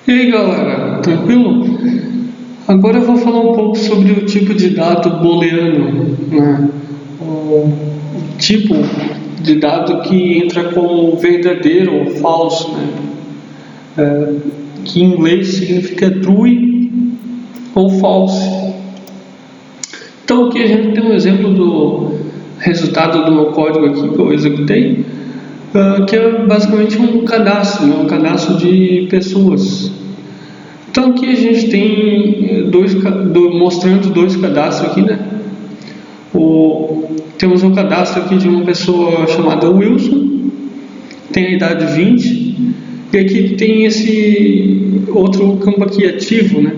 E aí galera, tranquilo? Agora eu vou falar um pouco sobre o tipo de dado booleano, né? O tipo de dado que entra como verdadeiro ou falso, né? Que em inglês significa true ou false. Então aqui a gente tem um exemplo do resultado do meu código aqui que eu executei, que é basicamente um cadastro, né? Um cadastro de pessoas. Então aqui a gente tem mostrando dois cadastros aqui, né? Temos um cadastro aqui de uma pessoa chamada Wilson, tem a idade 20, e aqui tem esse outro campo aqui ativo, né?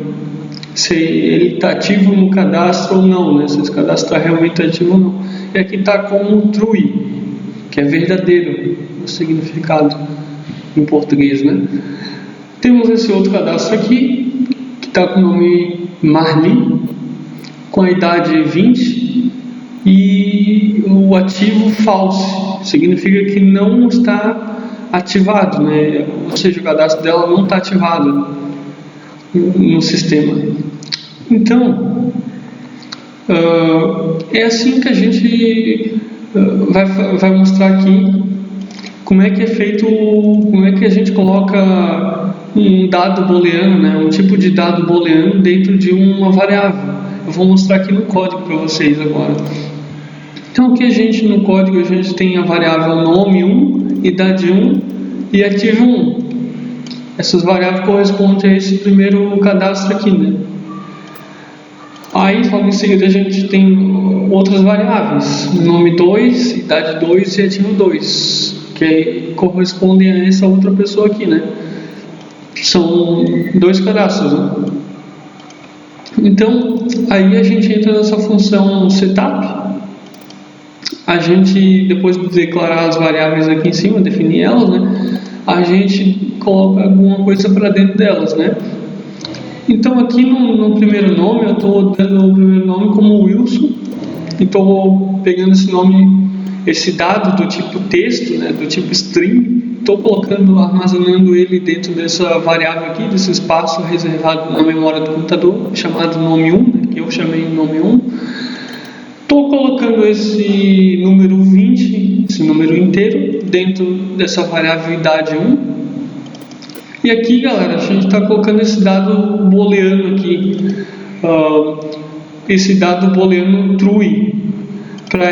Se ele está ativo no cadastro ou não, né? Se esse cadastro está realmente ativo ou não. E aqui está como true, que é verdadeiro, o significado em português, né? Temos esse outro cadastro aqui, que está com o nome Marli, com a idade 20, e o ativo false, significa que não está ativado, né? Ou seja, o cadastro dela não está ativado no sistema. Então, é assim que a gente vai mostrar aqui como é que é feito, como é que a gente coloca um dado booleano, né? Um tipo de dado booleano dentro de uma variável. Eu vou mostrar aqui no código para vocês agora. Então aqui no código a gente tem a variável nome 1, idade 1 e ativo 1. Essas variáveis correspondem a esse primeiro cadastro aqui, né? Aí logo em seguida a gente tem outras variáveis, nome 2, idade 2 e ativo 2, que correspondem a essa outra pessoa aqui, né? São dois cadastros, né? Então, aí a gente entra nessa função setup. A gente, depois de declarar as variáveis aqui em cima, definir elas, né? A gente coloca alguma coisa para dentro delas, né? Então, aqui no primeiro nome, eu estou dando o primeiro nome como Wilson. E estou pegando esse nome, esse dado do tipo texto, né? Do tipo string. Estou armazenando ele dentro dessa variável aqui, desse espaço reservado na memória do computador, chamado nome 1, né, que eu chamei nome 1. Estou colocando esse número 20, esse número inteiro, dentro dessa variável idade 1. E aqui, galera, a gente está colocando esse dado booleano aqui, esse dado booleano true, para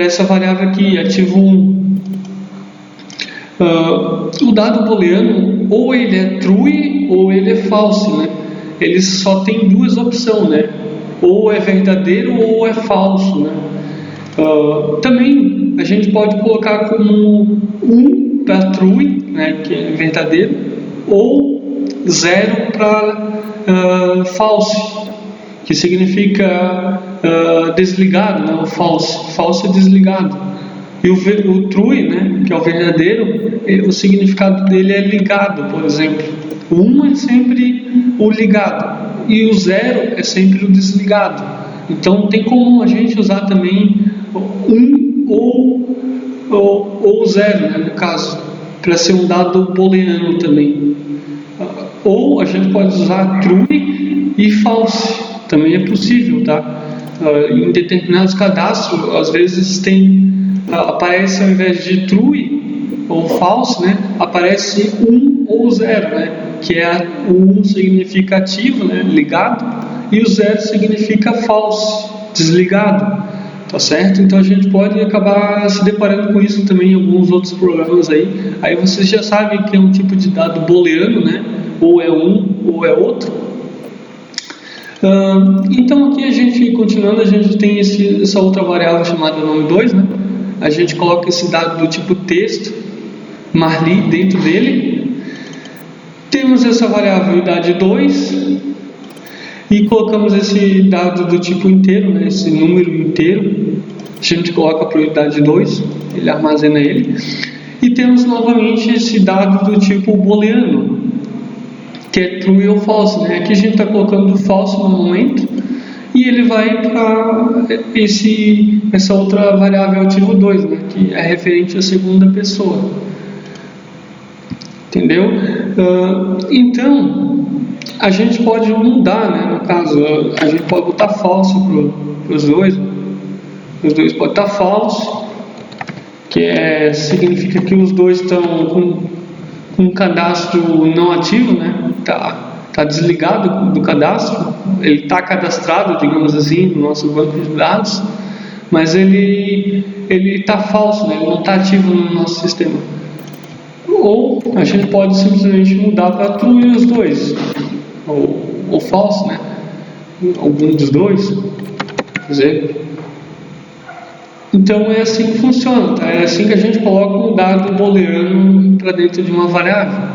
essa variável aqui, ativo 1. O dado booleano, ou ele é true ou ele é false, né? Ele só tem duas opções, né? Ou é verdadeiro ou é falso, né? Também a gente pode colocar como 1 para true, né? Que é verdadeiro, ou 0 para false, que significa desligado, né? O false é desligado. E o true, né, que é o verdadeiro, o significado dele é ligado, por exemplo. O 1 é sempre o ligado e o 0 é sempre o desligado. Então tem como a gente usar também 1 ou 0, né, no caso, para ser um dado booleano também. Ou a gente pode usar true e false, também é possível, tá? Em determinados cadastros, às vezes aparece, ao invés de true ou false, né, aparece 1 ou 0, né, que o 1 significa ativo, né, ligado, e o 0 significa false, desligado, tá certo? Então a gente pode acabar se deparando com isso também em alguns outros programas aí vocês já sabem que é um tipo de dado booleano, né, ou é um ou é outro. Então aqui continuando, a gente tem essa outra variável chamada nome 2, né? A gente coloca esse dado do tipo texto, Marli, dentro dele. Temos essa variável idade 2 e colocamos esse dado do tipo inteiro, né? Esse número inteiro. A gente coloca para a idade 2, ele armazena ele. E temos novamente esse dado do tipo booleano, que é true ou false, né? Aqui a gente está colocando false no momento e ele vai para essa outra variável ativo 2, né? Que é referente à segunda pessoa. entendeu? Então, a gente pode mudar, né? No caso, a gente pode botar falso para os dois. Os dois podem estar falso, que significa que os dois estão com um cadastro não ativo, né? Tá desligado do cadastro. Ele está cadastrado, digamos assim, no nosso banco de dados, mas ele está falso, né? Ele não está ativo no nosso sistema. Ou a gente pode simplesmente mudar para true os dois, ou false, né? Algum dos dois, por exemplo. Então é assim que funciona, tá? É assim que a gente coloca um dado booleano para dentro de uma variável.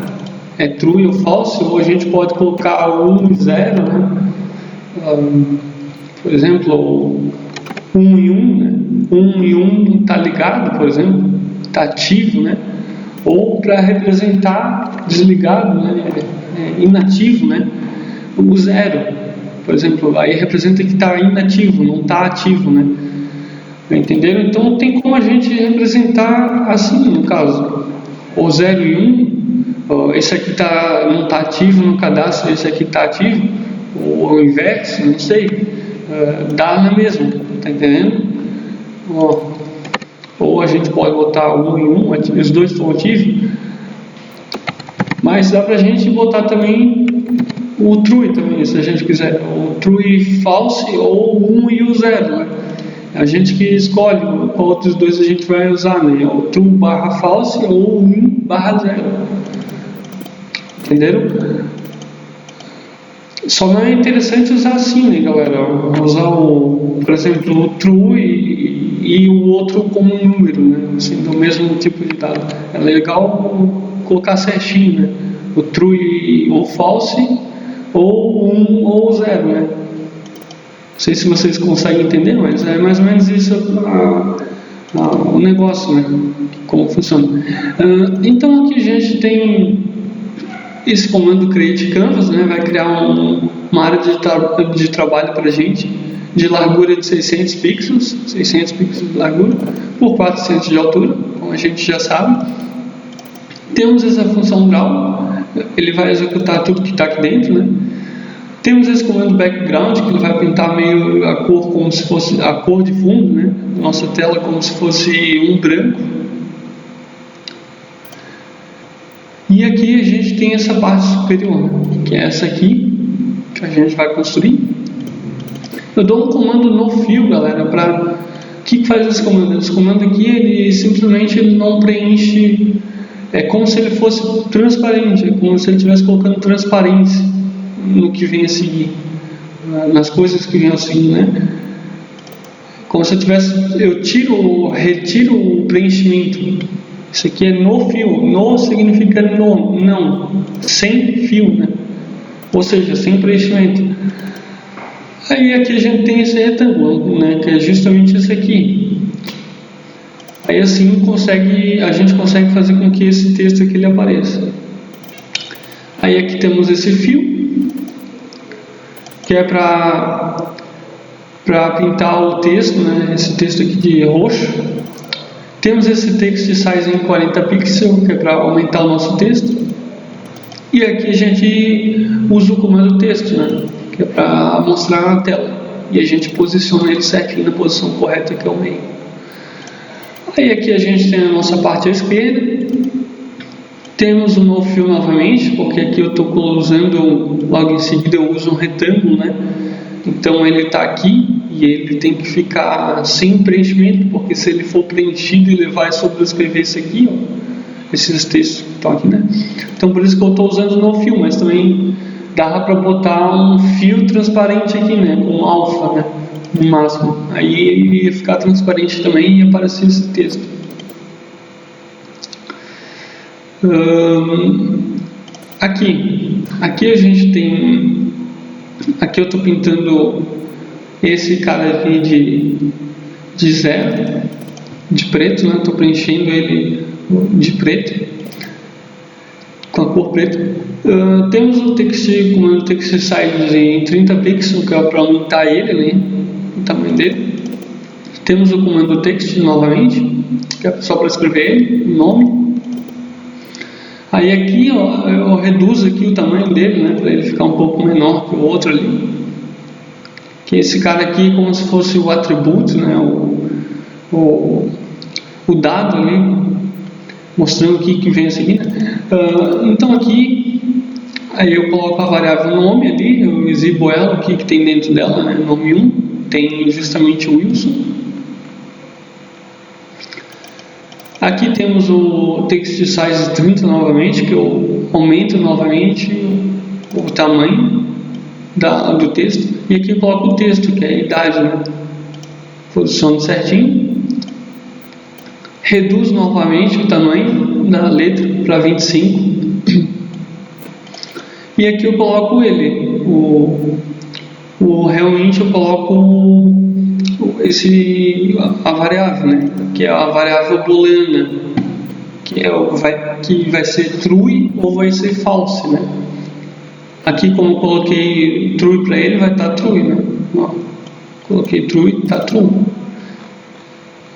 É true ou false, ou a gente pode colocar 1 e 0, né? Por exemplo, 1 e 1, né? 1 e 1 está ligado, por exemplo, está ativo, né? Ou para representar desligado, né? Inativo, né? O 0, por exemplo, aí representa que está inativo, não está ativo, né? Entenderam? Então tem como a gente representar assim, no caso, o 0 e 1, esse aqui não está ativo no cadastro, esse aqui está ativo, ou o inverso, não sei, dá na mesma, tá entendendo? Ou a gente pode botar 1 e 1, os dois estão ativos, mas dá pra gente botar também o true também, se a gente quiser, o true e false, ou o 1 e o 0, né? A gente que escolhe qual dos dois a gente vai usar, né? O true barra false ou o 1 barra 0. Entenderam? Só não é interessante usar assim, né, galera? Usar, por exemplo, o true e o outro como um número, né? Assim, do mesmo tipo de dado. É legal colocar certinho, né? O true ou false, ou 1 ou 0, né? Não sei se vocês conseguem entender, mas é mais ou menos isso o negócio, né? Como funciona. Então aqui a gente tem esse comando create canvas, né? Vai criar uma área de trabalho para a gente de largura de 600 pixels de largura por 400 de altura, como a gente já sabe. Temos essa função draw, ele vai executar tudo que está aqui dentro, né? Temos esse comando background, que ele vai pintar meio a cor como se fosse a cor de fundo, né? Nossa tela como se fosse um branco. E aqui a gente tem essa parte superior, que é essa aqui, que a gente vai construir. Eu dou um comando no fio, galera, para... O que faz esse comando? Esse comando aqui, ele simplesmente não preenche... É como se ele fosse transparente, é como se ele estivesse colocando transparência no que vem a seguir, nas coisas que vêm a seguir, né? Como se eu retiro o preenchimento. Isso aqui é no fio. No significa não, sem fio, né? Ou seja, sem preenchimento. Aí aqui a gente tem esse retângulo, né? Que é justamente esse aqui. Aí assim a gente consegue fazer com que esse texto aqui ele apareça. Aí aqui temos esse fio, que é para pintar o texto, né? Esse texto aqui de roxo. Temos esse text size em 40 pixels, que é para aumentar o nosso texto. E aqui a gente usa o comando texto, né? Que é para mostrar na tela. E a gente posiciona ele certinho na posição correta, que é o meio. Aí aqui a gente tem a nossa parte à esquerda. Temos o no fill novamente, porque aqui eu estou usando, logo em seguida eu uso um retângulo, né? Então ele está aqui e ele tem que ficar sem preenchimento, porque se ele for preenchido ele vai sobrescrever isso aqui, ó, esses textos que estão aqui, né? Então por isso que eu estou usando o no fill, mas também dá para botar um fio transparente aqui, né? Com alfa, né? No máximo. Aí ele ia ficar transparente também e ia aparecer esse texto. Aqui a gente tem, aqui eu estou pintando esse cara aqui de zero, de preto, né? Estou preenchendo ele de preto, com a cor preta. Temos o comando text size em 30 pixels, que é para aumentar ele, né? O tamanho dele. Temos o comando text novamente, que é só para escrever ele, o nome. Aí aqui ó, eu reduzo aqui o tamanho dele, né, para ele ficar um pouco menor que o outro ali. Que esse cara aqui é como se fosse o atributo, né, o dado ali, mostrando o que vem a seguir. Então aqui, aí eu coloco a variável nome ali, eu exibo ela, o que tem dentro dela, né, nome 1, tem justamente o Wilson. Aqui temos o text size 30 novamente, que eu aumento novamente o tamanho do texto. E aqui eu coloco o texto, que é a idade, né? Posiciono certinho. Reduzo novamente o tamanho da letra para 25. E aqui eu coloco ele. Realmente eu coloco a variável, né? Que é a variável booleana, que vai ser true ou vai ser false, né? Aqui, como eu coloquei true para ele, vai estar true, né? Ó, coloquei true, está true.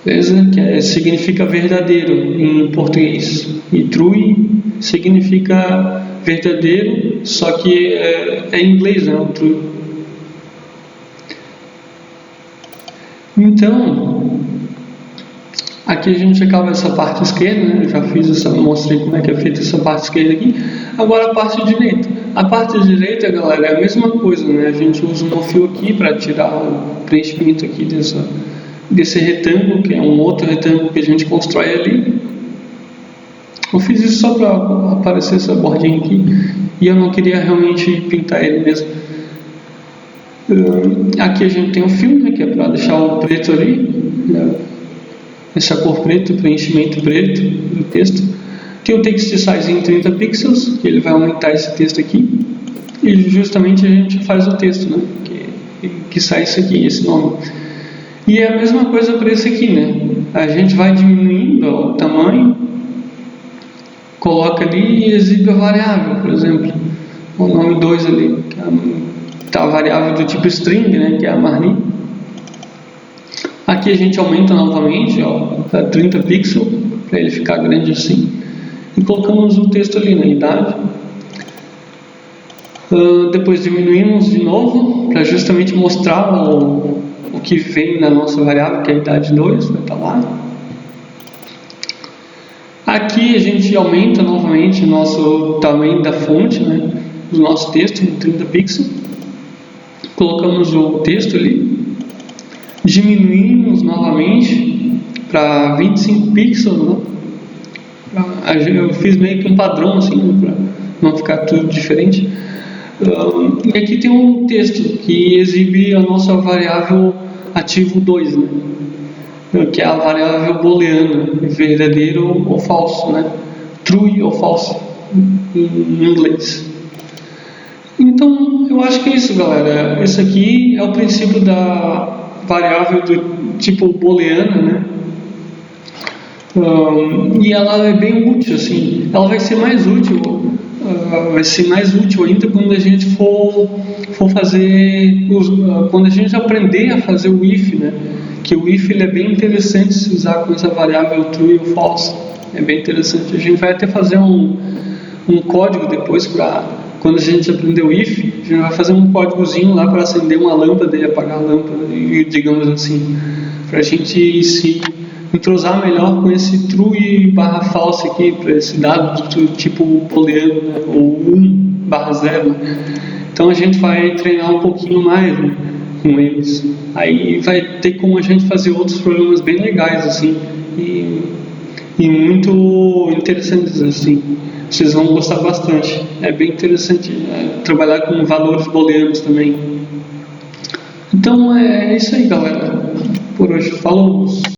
Beleza? Significa verdadeiro em português. E true significa verdadeiro, só que é em inglês, né? O true. Então, aqui a gente acaba essa parte esquerda, né? Eu já mostrei como é que é feita essa parte esquerda aqui. Agora a parte direita. A parte direita, galera, é a mesma coisa, né? A gente usa um no-fill aqui para tirar o preenchimento aqui desse retângulo, que é um outro retângulo que a gente constrói ali. Eu fiz isso só para aparecer essa bordinha aqui, e eu não queria realmente pintar ele mesmo. Aqui a gente tem o fill, né, que é para deixar o preto ali, essa cor preta, preenchimento preto do texto. Tem o text size em 30 pixels, que ele vai aumentar esse texto aqui, e justamente a gente faz o texto, né, que sai isso aqui, esse nome. E é a mesma coisa para esse aqui, né? A gente vai diminuindo o tamanho, coloca ali e exibe a variável, por exemplo, o nome 2 ali, que tá a variável do tipo string, né, que é a Marni. Aqui a gente aumenta novamente, para 30 pixels, para ele ficar grande assim, e colocamos o texto ali na idade. Depois diminuímos de novo, para justamente mostrar o que vem na nossa variável, que é a idade 2, vai estar lá. Aqui a gente aumenta novamente o nosso tamanho da fonte, né, do nosso texto, em 30 pixels. Colocamos o texto ali, diminuímos novamente para 25 pixels, né? Eu fiz meio que um padrão assim, para não ficar tudo diferente. E aqui tem um texto que exibe a nossa variável ativo 2, né? Que é a variável booleana, verdadeiro ou falso, né? True ou false em inglês. Então, eu acho que é isso, galera. Esse aqui é o princípio da variável do tipo booleana, né? E ela é bem útil, assim. Ela vai ser mais útil ainda quando a gente for fazer, quando a gente aprender a fazer o if, né? Que o if ele é bem interessante se usar com essa variável true ou false. É bem interessante. A gente vai até fazer um código depois para, quando a gente aprender o if, a gente vai fazer um códigozinho lá para acender uma lâmpada e apagar a lâmpada, digamos assim, para a gente se entrosar melhor com esse true e /false aqui, para esse dado do tipo booleano, né, ou 1/0. Então a gente vai treinar um pouquinho mais, né, com eles. Aí vai ter como a gente fazer outros programas bem legais assim e muito interessantes assim. Vocês vão gostar bastante. É bem interessante trabalhar com valores booleanos também. Então é isso aí, galera. Por hoje, falou!